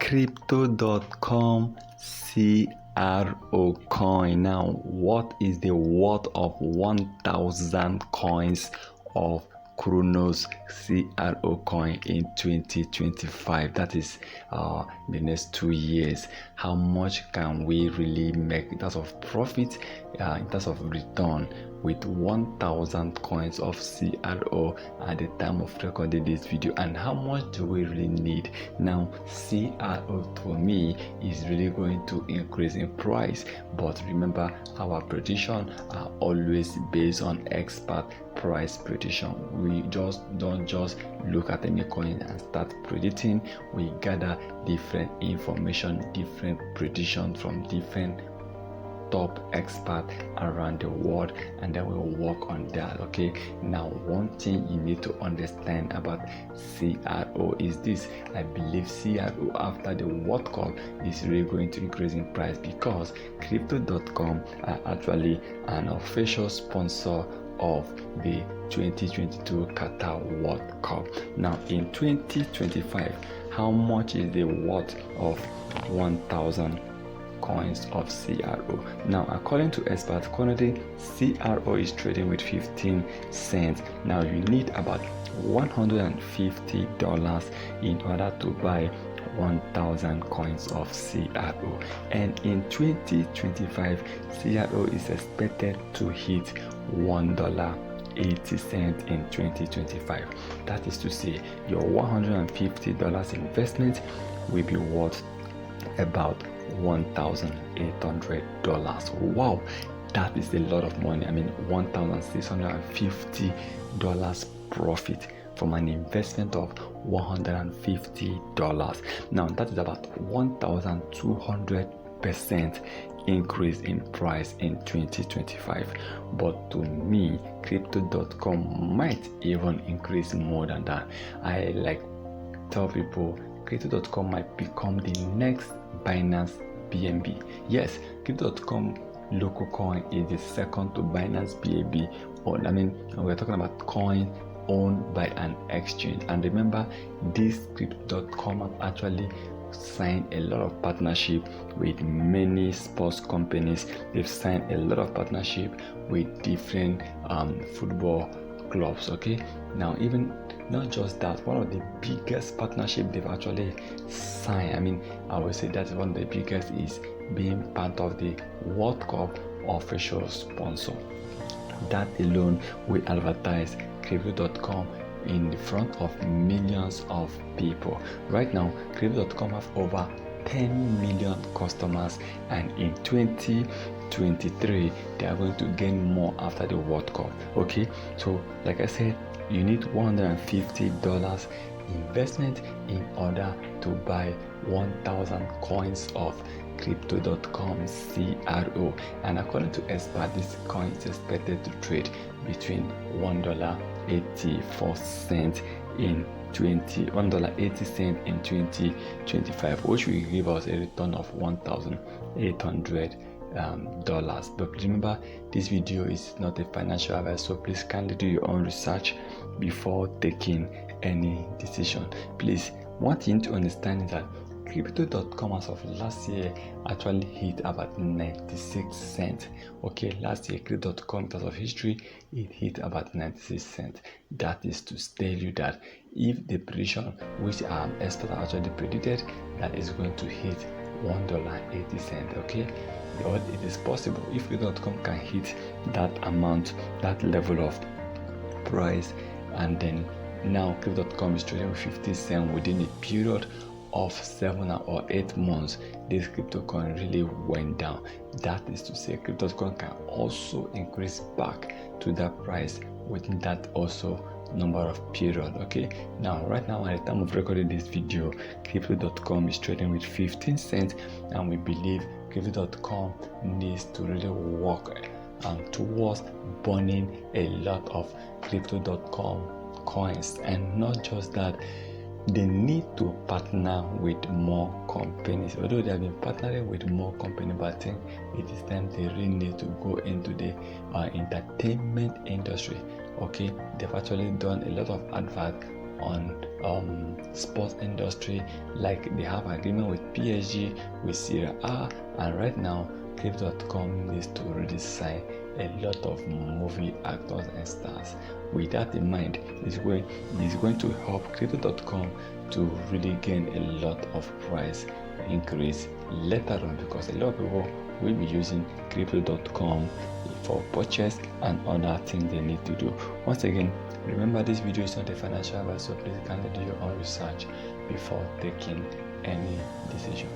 Crypto.com CRO coin. Now, what is the worth of 1,000 coins of Cronos Cro coin in 2025? That is the next 2 years. How much can we really make in terms of profit, in terms of return, with 1,000 coins of CRO at the time of recording this video? And how much do we really need? Now, CRO for me is really going to increase in price, but remember, our prediction are always based on expert price prediction. We don't just look at any coin and start predicting. We gather different information, different predictions from different top experts around the world, and then we'll work on that. Okay, now one thing you need to understand about CRO is this. I believe CRO after the World Cup is really going to increase in price because Crypto.com are actually an official sponsor of the 2022 Qatar World Cup. Now in 2025, how much is the worth of 1,000 coins of CRO? Now, according to experts, currently CRO is trading with 15 cents. Now, you need about $150 in order to buy 1,000 coins of CRO, and in 2025 CRO is expected to hit $1.80 in 2025. That is to say, your $150 investment will be worth about $1,800. Wow, that is a lot of money. I mean, $1,650 profit from an investment of $150. Now, that is about 1,200% increase in price in 2025. But to me, Crypto.com might even increase more than that. I tell people Crypto.com might become the next Binance BNB. Yes, Crypto.com local coin is the second to Binance BNB. I mean, we're talking about coin owned by an exchange. And remember, this Crypto.com have actually signed a lot of partnership with many sports companies. They've signed a lot of partnership with different football clubs. Okay, now even not just that, one of the biggest partnership they've actually signed, I mean, I would say that one of the biggest, is being part of the World Cup official sponsor. That alone will advertise Crypto.com in the front of millions of people. Right now, Crypto.com have over 10 million customers, and in 2023 they are going to gain more after the World Cup. Okay, so like I said, you need $150 investment in order to buy 1,000 coins of Crypto.com CRO, and according to experts, this coin is expected to trade between $1.84 in $1.80 in 2025, which will give us a return of $1,800. But remember, this video is not a financial advice, so please kindly do your own research before taking any decision. Please, one thing to understand is that Crypto.com as of last year actually hit about 96 cents. Okay, last year Crypto.com, in terms of history, it hit about 96 cents. That is to tell you that if the prediction which experts actually predicted that is going to hit $1.80, okay, but it is possible if Crypto.com can hit that amount, that level of price, and then now Crypto.com is trading with 50 cents within a period of 7 or 8 months. This crypto coin really went down. That is to say, Crypto.com can also increase back to that price within that also number of period. Okay, now right now at the time of recording this video, Crypto.com is trading with 15 cents, and we believe Crypto.com needs to really work towards burning a lot of Crypto.com coins. And not just that, they need to partner with more companies. Although they have been partnering with more companies, but I think it is time they really need to go into the entertainment industry. Okay, they've actually done a lot of advert on sports industry, like they have agreement with PSG, with Serie A, and right now Crypto.com needs to really sign a lot of movie actors and stars. With that in mind, it's going to help Crypto.com to really gain a lot of price increase later on, because a lot of people will be using Crypto.com for purchase and other things they need to do. Once again, remember, this video is not a financial advice, so please kindly do your own research before taking any decision.